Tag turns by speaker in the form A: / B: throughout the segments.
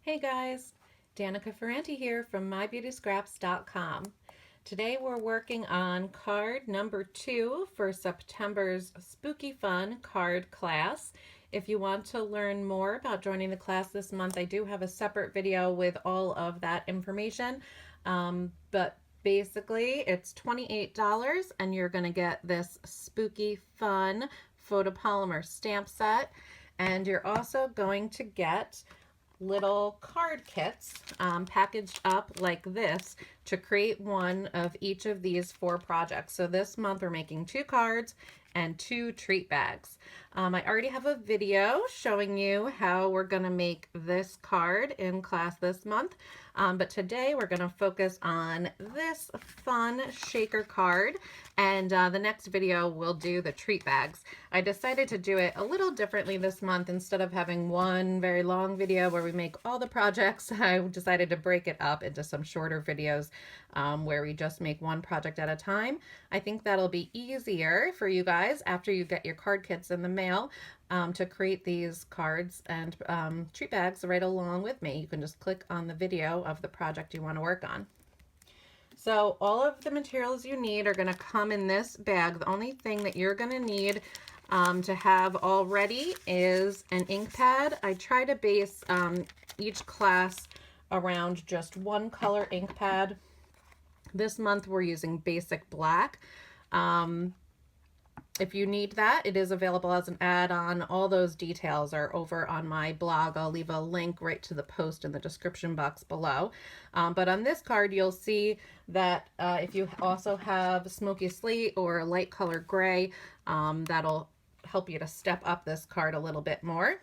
A: Hey guys, Danica Ferrante here from mybeautyscraps.com. Today we're working on card number 2 for September's Spooky Fun card class. If you want to learn more about joining the class this month, I do have a separate video with all of that information. But basically it's $28 and you're going to get this Spooky Fun photopolymer stamp set, and you're also going to get little card kits packaged up like this to create one of each of these 4 projects. So this month we're making 2 cards and 2 treat bags. I already have a video showing you how we're going to make this card in class this month, but today we're going to focus on this fun shaker card, and the next video we'll do the treat bags. I decided to do it a little differently this month. Instead of having one very long video where we make all the projects, I decided to break it up into some shorter videos where we just make one project at a time. I think that'll be easier for you guys after you get your card kits in the mail to create these cards and treat bags right along with me. You can just click on the video of the project you want to work on. So all of the materials you need are going to come in this bag. The only thing that you're going to need to have already is an ink pad. I try to base each class around just one color ink pad. This month we're using basic black. If you need that, it is available as an add-on. All those details are over on my blog. I'll leave a link right to the post in the description box below. But on this card, you'll see that if you also have smoky slate or light color gray, that'll help you to step up this card a little bit more.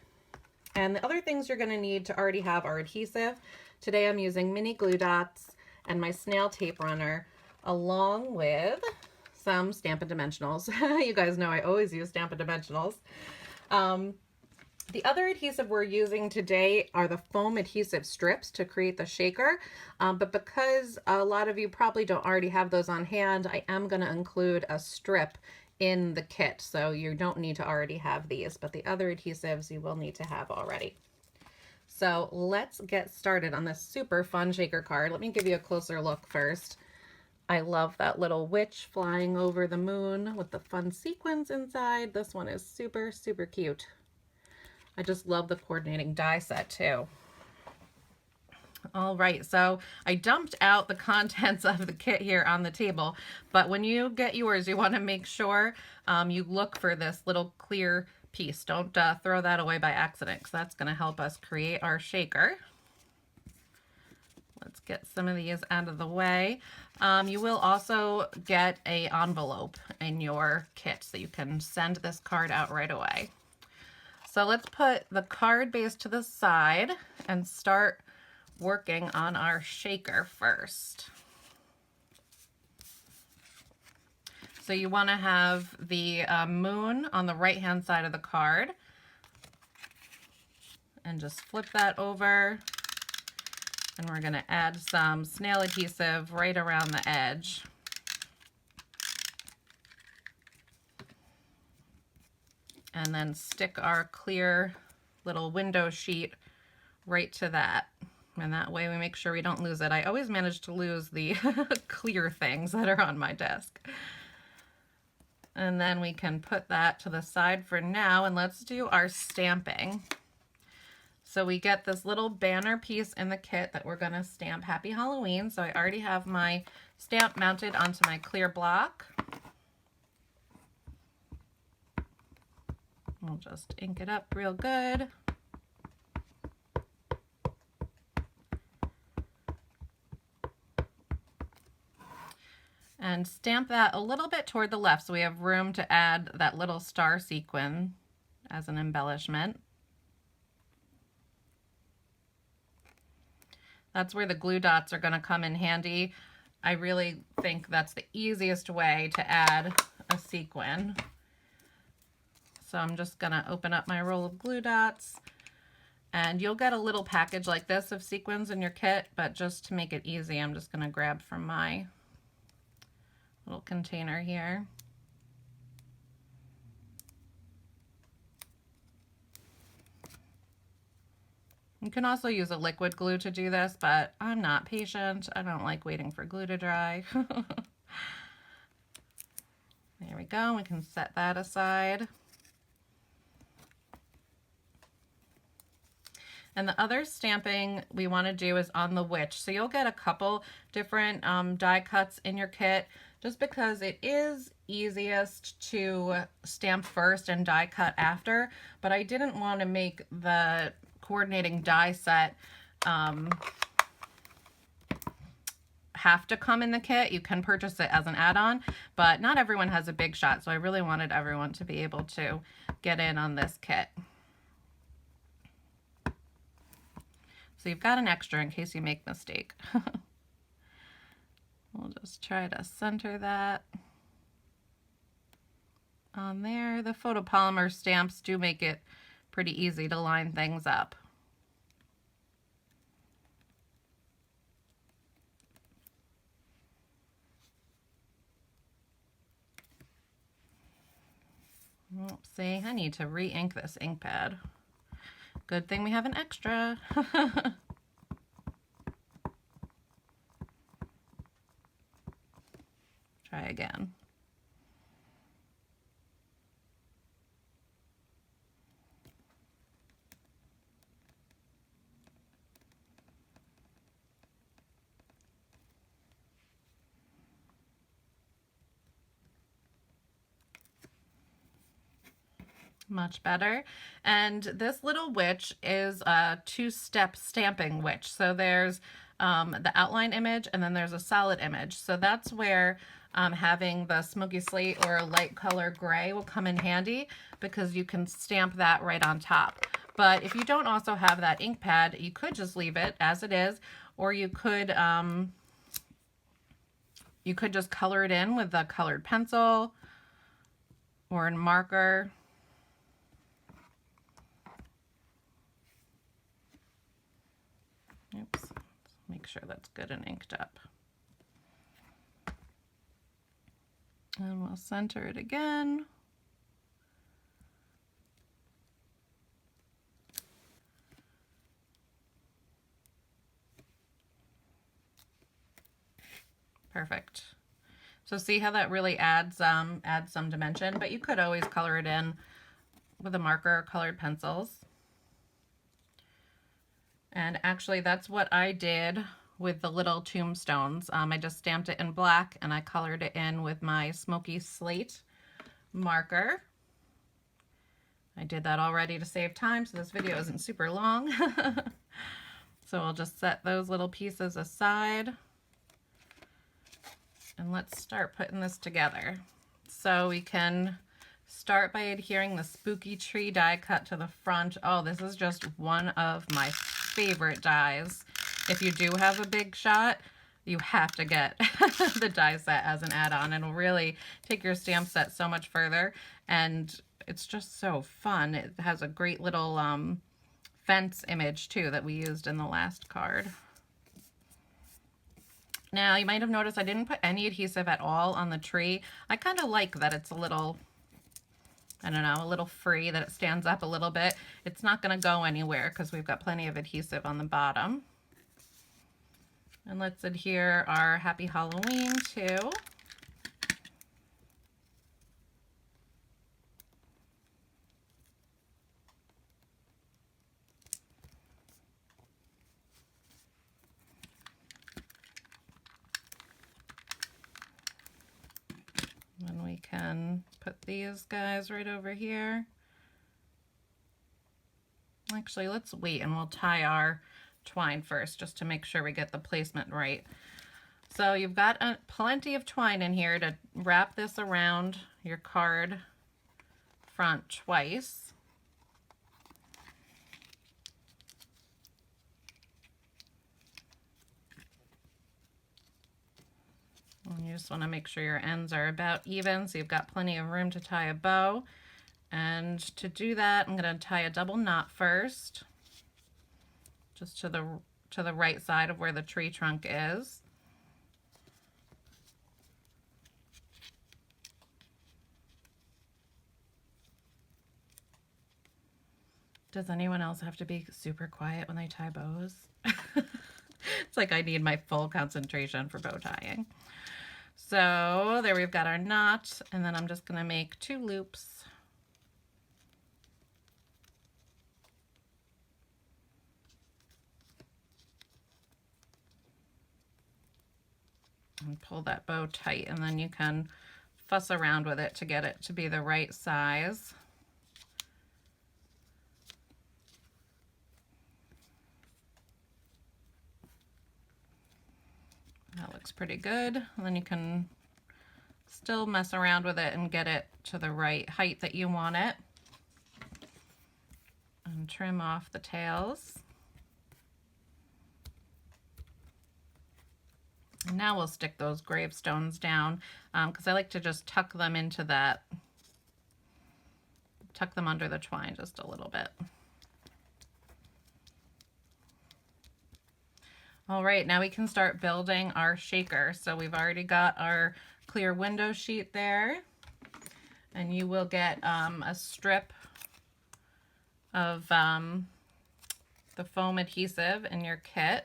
A: And the other things you're going to need to already have are adhesive. Today I'm using mini glue dots and my snail tape runner, along with some Stampin' Dimensionals. You guys know I always use Stampin' Dimensionals. The other adhesive we're using today are the foam adhesive strips to create the shaker. But because a lot of you probably don't already have those on hand, I am going to include a strip in the kit. So you don't need to already have these, but the other adhesives you will need to have already. So let's get started on this super fun shaker card. Let me give you a closer look first. I love that little witch flying over the moon with the fun sequins inside. This one is super, super cute. I just love the coordinating die set too. All right, so I dumped out the contents of the kit here on the table, but when you get yours, you want to make sure you look for this little clear piece. Don't throw that away by accident, because that's going to help us create our shaker. Let's get some of these out of the way. You will also get an envelope in your kit so you can send this card out right away. So let's put the card base to the side and start working on our shaker first. So you want to have the moon on the right hand side of the card, and just flip that over. And we're going to add some snail adhesive right around the edge. And then stick our clear little window sheet right to that. And that way we make sure we don't lose it. I always manage to lose the clear things that are on my desk. And then we can put that to the side for now, and let's do our stamping. So we get this little banner piece in the kit that we're going to stamp Happy Halloween. So I already have my stamp mounted onto my clear block. We'll just ink it up real good. And stamp that a little bit toward the left so we have room to add that little star sequin as an embellishment. That's where the glue dots are going to come in handy. I really think that's the easiest way to add a sequin. So I'm just going to open up my roll of glue dots, and you'll get a little package like this of sequins in your kit, but just to make it easy, I'm just going to grab from my little container here. You can also use a liquid glue to do this, but I'm not patient. I don't like waiting for glue to dry. There we go. We can set that aside. And the other stamping we want to do is on the witch. So you'll get a couple different die cuts in your kit just because it is easiest to stamp first and die cut after. But I didn't want to make the coordinating die set have to come in the kit. You can purchase it as an add-on, but not everyone has a big shot. So I really wanted everyone to be able to get in on this kit. So you've got an extra in case you make a mistake. We'll just try to center that on there. The photopolymer stamps do make it pretty easy to line things up. Oops, see, I need to re-ink this ink pad. Good thing we have an extra. Try again. Much better. And this little witch is a two-step stamping witch. So there's the outline image and then there's a solid image. So that's where having the smoky slate or a light color gray will come in handy because you can stamp that right on top. But if you don't also have that ink pad, you could just leave it as it is, or you could just color it in with a colored pencil or a marker. Oops, let's make sure that's good and inked up. And we'll center it again. Perfect. So see how that really adds some dimension, but you could always color it in with a marker or colored pencils. And actually that's what I did with the little tombstones. I just stamped it in black and I colored it in with my smoky slate marker. I did that already to save time so this video isn't super long. So I'll just set those little pieces aside and let's start putting this together. So we can start by adhering the spooky tree die cut to the front. Oh, this is just one of my favorite dies. If you do have a big shot, you have to get the die set as an add-on. It'll really take your stamp set so much further, and it's just so fun. It has a great little fence image too that we used in the last card. Now you might have noticed I didn't put any adhesive at all on the tree. I kind of like that it's a little, I don't know, a little free, that it stands up a little bit. It's not going to go anywhere because we've got plenty of adhesive on the bottom. And let's adhere our Happy Halloween too. And we can put these guys right over here. Actually, let's wait and we'll tie our twine first just to make sure we get the placement right. So you've got plenty of twine in here to wrap this around your card front twice. And you just want to make sure your ends are about even so you've got plenty of room to tie a bow. And to do that, I'm going to tie a double knot first, just to the right side of where the tree trunk is. Does anyone else have to be super quiet when they tie bows? It's like I need my full concentration for bow tying. So there we've got our knot, and then I'm just going to make 2 loops. And pull that bow tight, and then you can fuss around with it to get it to be the right size. That looks pretty good. And then you can still mess around with it and get it to the right height that you want it. And trim off the tails. And now we'll stick those gravestones down because I like to just tuck them into that, tuck them under the twine just a little bit. All right, now we can start building our shaker. So we've already got our clear window sheet there, and you will get a strip of the foam adhesive in your kit.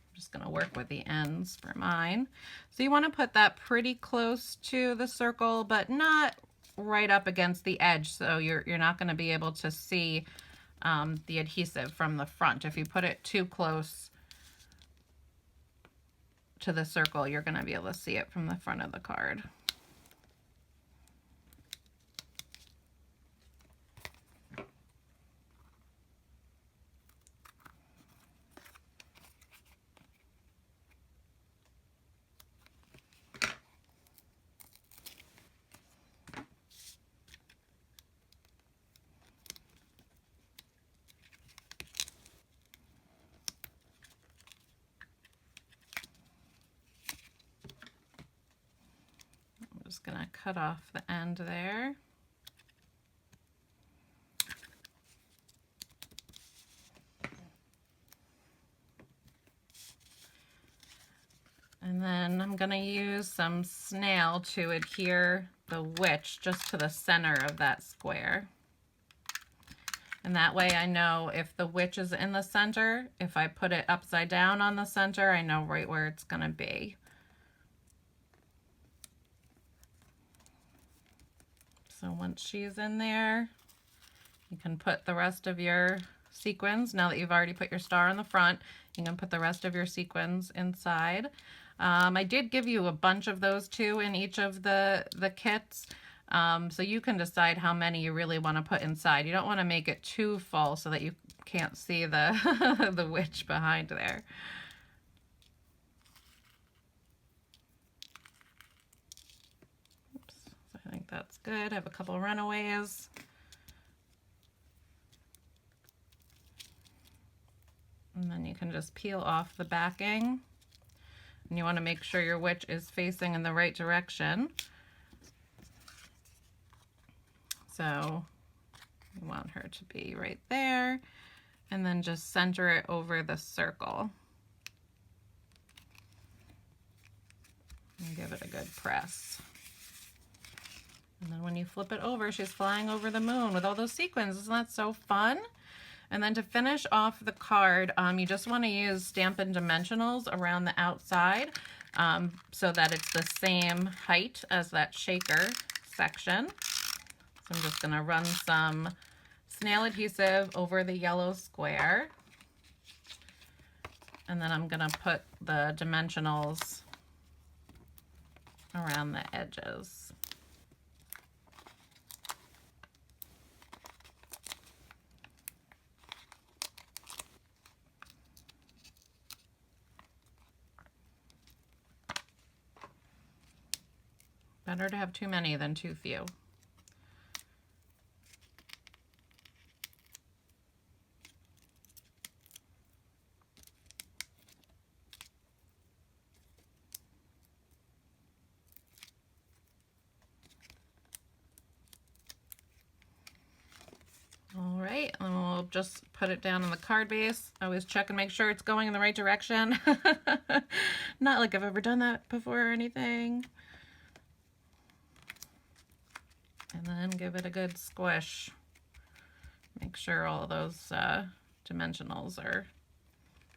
A: I'm just going to work with the ends for mine. So you want to put that pretty close to the circle, but not right up against the edge, so you're not going to be able to see the adhesive from the front. If you put it too close to the circle, you're going to be able to see it from the front of the card. Just gonna cut off the end there. And then I'm gonna use some snail to adhere the witch just to the center of that square. And that way I know if the witch is in the center, if I put it upside down on the center, I know right where it's gonna be. So once she's in there, you can put the rest of your sequins. Now that you've already put your star in the front, you can put the rest of your sequins inside. I did give you a bunch of those too in each of the kits. So you can decide how many you really want to put inside. You don't want to make it too full so that you can't see the, the witch behind there. I think that's good. I have a couple runaways. And then you can just peel off the backing. And you want to make sure your witch is facing in the right direction. So you want her to be right there. And then just center it over the circle. And give it a good press. And then when you flip it over, she's flying over the moon with all those sequins. Isn't that so fun? And then to finish off the card, you just want to use Stampin' dimensionals around the outside so that it's the same height as that shaker section. So I'm just going to run some snail adhesive over the yellow square. And then I'm going to put the dimensionals around the edges. Better to have too many than too few. All right, and we'll just put it down on the card base. Always check and make sure it's going in the right direction. Not like I've ever done that before or anything. And then give it a good squish. Make sure all those dimensionals are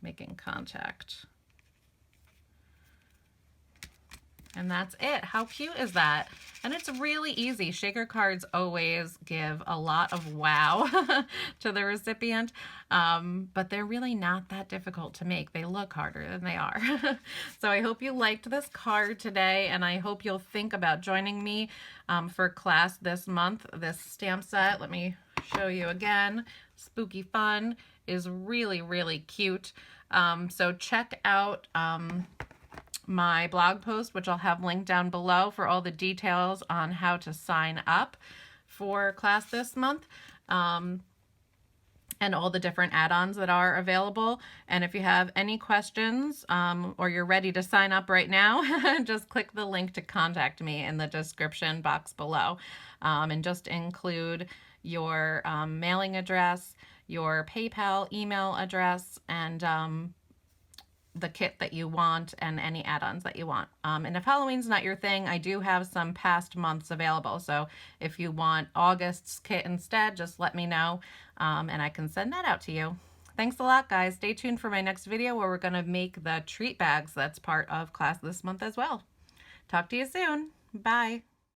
A: making contact. And that's it. How cute is that? And it's really easy. Shaker cards always give a lot of wow to the recipient, but they're really not that difficult to make. They look harder than they are. So I hope you liked this card today, and I hope you'll think about joining me for class this month. This stamp set, let me show you again. Spooky Fun is really, really cute. So check out my blog post, which I'll have linked down below, for all the details on how to sign up for class this month, and all the different add-ons that are available. And if you have any questions, or you're ready to sign up right now, just click the link to contact me in the description box below, and just include your mailing address, your PayPal email address, and the kit that you want and any add-ons that you want. And if Halloween's not your thing, I do have some past months available. So if you want August's kit instead, just let me know, and I can send that out to you. Thanks a lot, guys. Stay tuned for my next video where we're going to make the treat bags that's part of class this month as well. Talk to you soon. Bye.